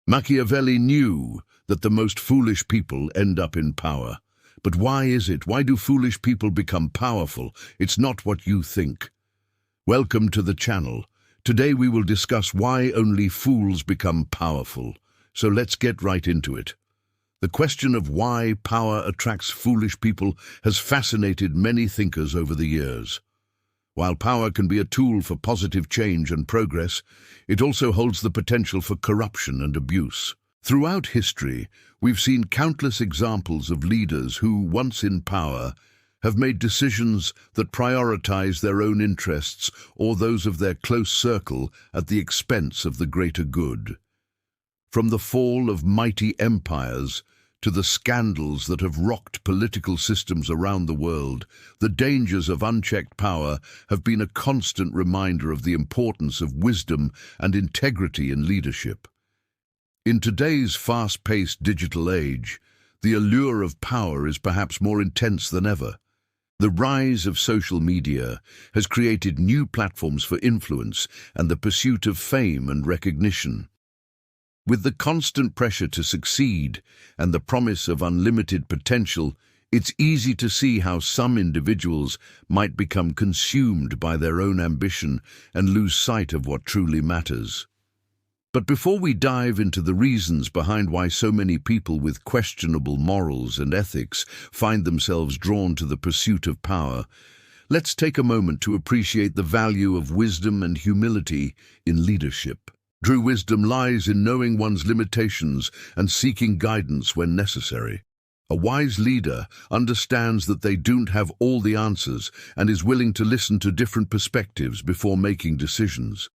Machiavelli knew that the most foolish people end up in power. But why is it? Why do foolish people become powerful? It's not what you think. Welcome to the channel. Today we will discuss why only fools become powerful. So let's get right into it. The question of why power attracts foolish people has fascinated many thinkers over the years. While power can be a tool for positive change and progress, it also holds the potential for corruption and abuse. Throughout history, we've seen countless examples of leaders who, once in power, have made decisions that prioritize their own interests or those of their close circle at the expense of the greater good. From the fall of mighty empires to the scandals that have rocked political systems around the world, the dangers of unchecked power have been a constant reminder of the importance of wisdom and integrity in leadership. In today's fast-paced digital age, the allure of power is perhaps more intense than ever. The rise of social media has created new platforms for influence and the pursuit of fame and recognition. With the constant pressure to succeed and the promise of unlimited potential, it's easy to see how some individuals might become consumed by their own ambition and lose sight of what truly matters. But before we dive into the reasons behind why so many people with questionable morals and ethics find themselves drawn to the pursuit of power, let's take a moment to appreciate the value of wisdom and humility in leadership. True wisdom lies in knowing one's limitations and seeking guidance when necessary. A wise leader understands that they don't have all the answers and is willing to listen to different perspectives before making decisions.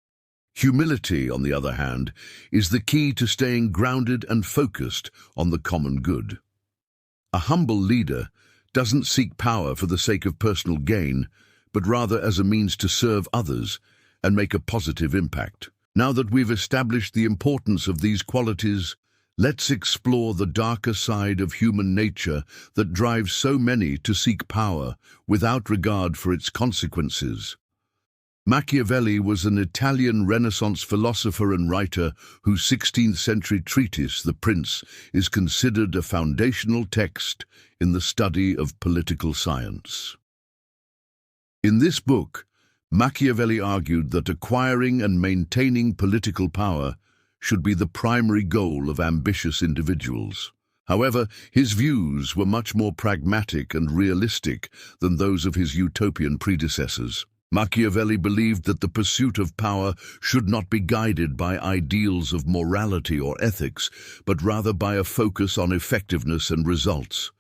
Humility, on the other hand, is the key to staying grounded and focused on the common good. A humble leader doesn't seek power for the sake of personal gain, but rather as a means to serve others and make a positive impact. Now that we've established the importance of these qualities, let's explore the darker side of human nature that drives so many to seek power without regard for its consequences. Machiavelli was an Italian Renaissance philosopher and writer whose 16th-century treatise, The Prince, is considered a foundational text in the study of political science. In this book, Machiavelli argued that acquiring and maintaining political power should be the primary goal of ambitious individuals. However, his views were much more pragmatic and realistic than those of his utopian predecessors. Machiavelli believed that the pursuit of power should not be guided by ideals of morality or ethics, but rather by a focus on effectiveness and results.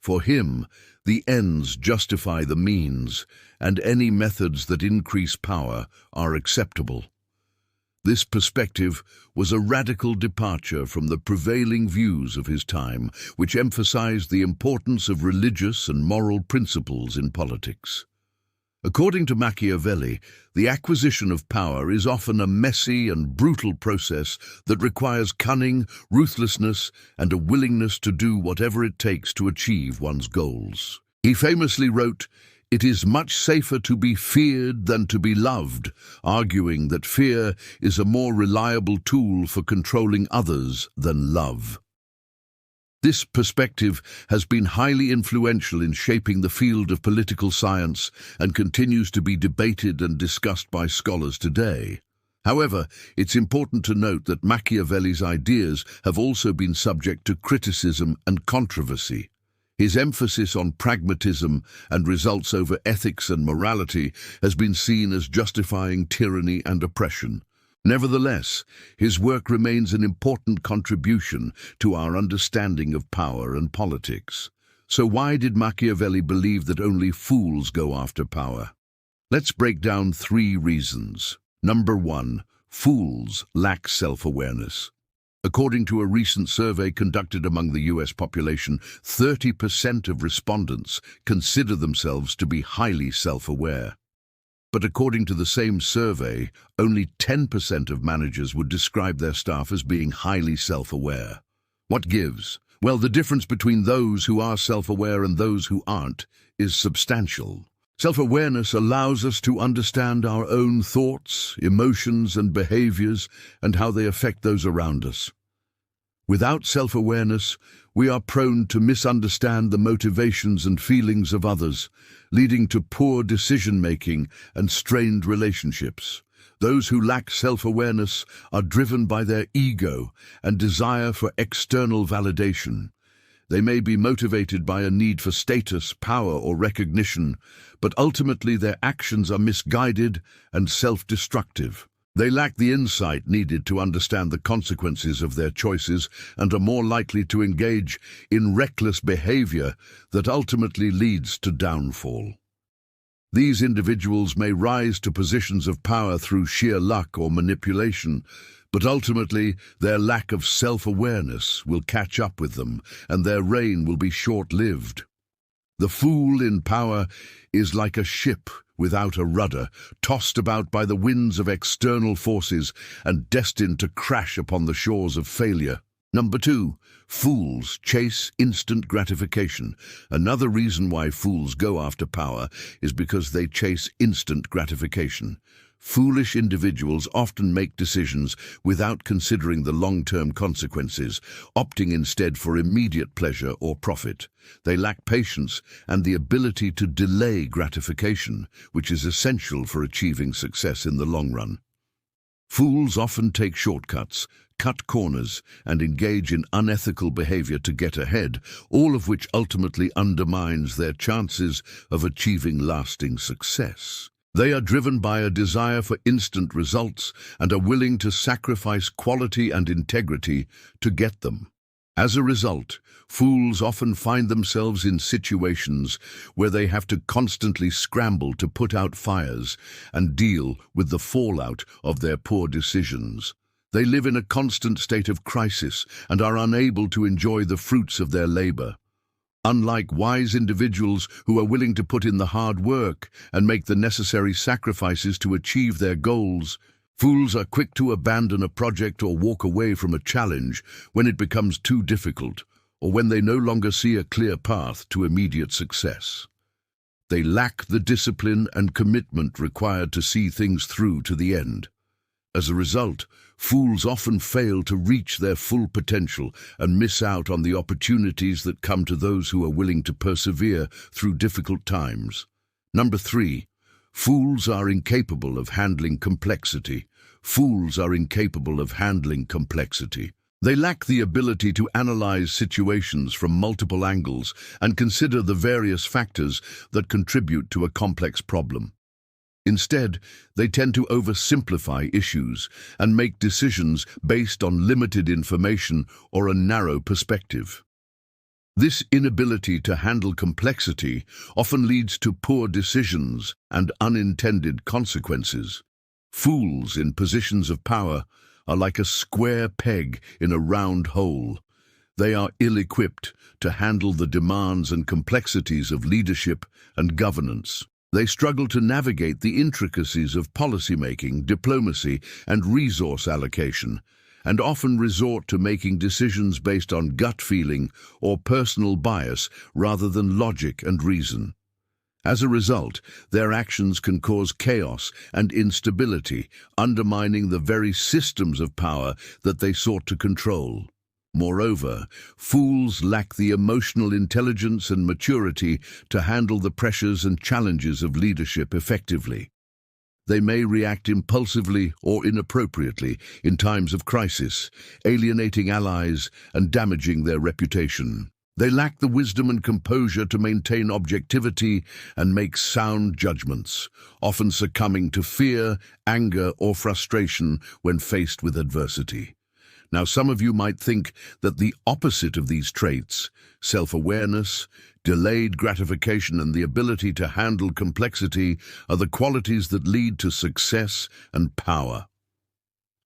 For him, the ends justify the means, and any methods that increase power are acceptable. This perspective was a radical departure from the prevailing views of his time, which emphasized the importance of religious and moral principles in politics. According to Machiavelli, the acquisition of power is often a messy and brutal process that requires cunning, ruthlessness, and a willingness to do whatever it takes to achieve one's goals. He famously wrote, "It is much safer to be feared than to be loved," arguing that fear is a more reliable tool for controlling others than love. This perspective has been highly influential in shaping the field of political science and continues to be debated and discussed by scholars today. However, it's important to note that Machiavelli's ideas have also been subject to criticism and controversy. His emphasis on pragmatism and results over ethics and morality has been seen as justifying tyranny and oppression. Nevertheless, his work remains an important contribution to our understanding of power and politics. So why did Machiavelli believe that only fools go after power? Let's break down 3 reasons. Number 1, fools lack self-awareness. According to a recent survey conducted among the US population, 30% of respondents consider themselves to be highly self-aware. But according to the same survey, only 10% of managers would describe their staff as being highly self-aware. What gives? Well, the difference between those who are self-aware and those who aren't is substantial. Self-awareness allows us to understand our own thoughts, emotions, and behaviors, and how they affect those around us. Without self-awareness, we are prone to misunderstand the motivations and feelings of others, leading to poor decision-making and strained relationships. Those who lack self-awareness are driven by their ego and desire for external validation. They may be motivated by a need for status, power, or recognition, but ultimately their actions are misguided and self-destructive. They lack the insight needed to understand the consequences of their choices and are more likely to engage in reckless behavior that ultimately leads to downfall. These individuals may rise to positions of power through sheer luck or manipulation, but ultimately their lack of self-awareness will catch up with them, and their reign will be short-lived. The fool in power is like a ship without a rudder, tossed about by the winds of external forces and destined to crash upon the shores of failure. Number 2, fools chase instant gratification. Another reason why fools go after power is because they chase instant gratification. Foolish individuals often make decisions without considering the long-term consequences, opting instead for immediate pleasure or profit. They lack patience and the ability to delay gratification, which is essential for achieving success in the long run. Fools often take shortcuts, cut corners, and engage in unethical behavior to get ahead, all of which ultimately undermines their chances of achieving lasting success. They are driven by a desire for instant results and are willing to sacrifice quality and integrity to get them. As a result, fools often find themselves in situations where they have to constantly scramble to put out fires and deal with the fallout of their poor decisions. They live in a constant state of crisis and are unable to enjoy the fruits of their labor. Unlike wise individuals who are willing to put in the hard work and make the necessary sacrifices to achieve their goals, fools are quick to abandon a project or walk away from a challenge when it becomes too difficult or when they no longer see a clear path to immediate success. They lack the discipline and commitment required to see things through to the end. As a result, fools often fail to reach their full potential and miss out on the opportunities that come to those who are willing to persevere through difficult times. Number 3, fools are incapable of handling complexity. Fools are incapable of handling complexity. They lack the ability to analyze situations from multiple angles and consider the various factors that contribute to a complex problem. Instead, they tend to oversimplify issues and make decisions based on limited information or a narrow perspective. This inability to handle complexity often leads to poor decisions and unintended consequences. Fools in positions of power are like a square peg in a round hole. They are ill-equipped to handle the demands and complexities of leadership and governance. They struggle to navigate the intricacies of policymaking, diplomacy, and resource allocation, and often resort to making decisions based on gut feeling or personal bias rather than logic and reason. As a result, their actions can cause chaos and instability, undermining the very systems of power that they sought to control. Moreover, fools lack the emotional intelligence and maturity to handle the pressures and challenges of leadership effectively. They may react impulsively or inappropriately in times of crisis, alienating allies and damaging their reputation. They lack the wisdom and composure to maintain objectivity and make sound judgments, often succumbing to fear, anger, or frustration when faced with adversity. Now, some of you might think that the opposite of these traits, self-awareness, delayed gratification, and the ability to handle complexity, are the qualities that lead to success and power.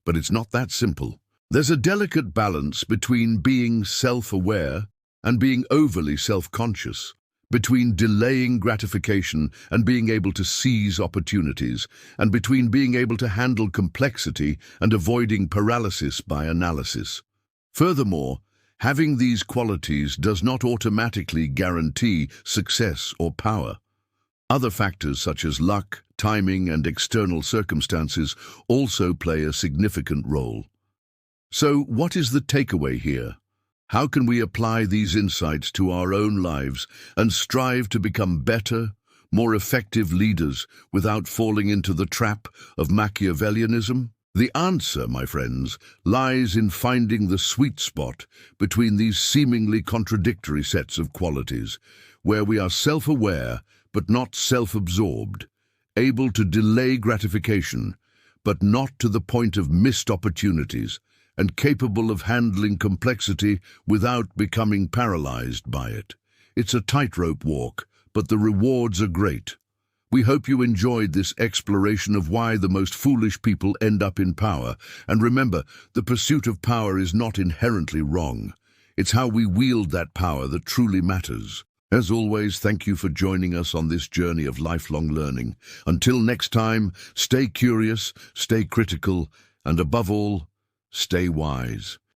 But it's not that simple. There's a delicate balance between being self-aware and being overly self-conscious, between delaying gratification and being able to seize opportunities, and between being able to handle complexity and avoiding paralysis by analysis. Furthermore, having these qualities does not automatically guarantee success or power. Other factors such as luck, timing, and external circumstances also play a significant role. So, what is the takeaway here? How can we apply these insights to our own lives and strive to become better, more effective leaders without falling into the trap of Machiavellianism? The answer, my friends, lies in finding the sweet spot between these seemingly contradictory sets of qualities, where we are self-aware but not self-absorbed, able to delay gratification, but not to the point of missed opportunities, and capable of handling complexity without becoming paralyzed by it. It's a tightrope walk, but the rewards are great. We hope you enjoyed this exploration of why the most foolish people end up in power. And remember, the pursuit of power is not inherently wrong. It's how we wield that power that truly matters. As always, thank you for joining us on this journey of lifelong learning. Until next time, stay curious, stay critical, and above all, stay wise.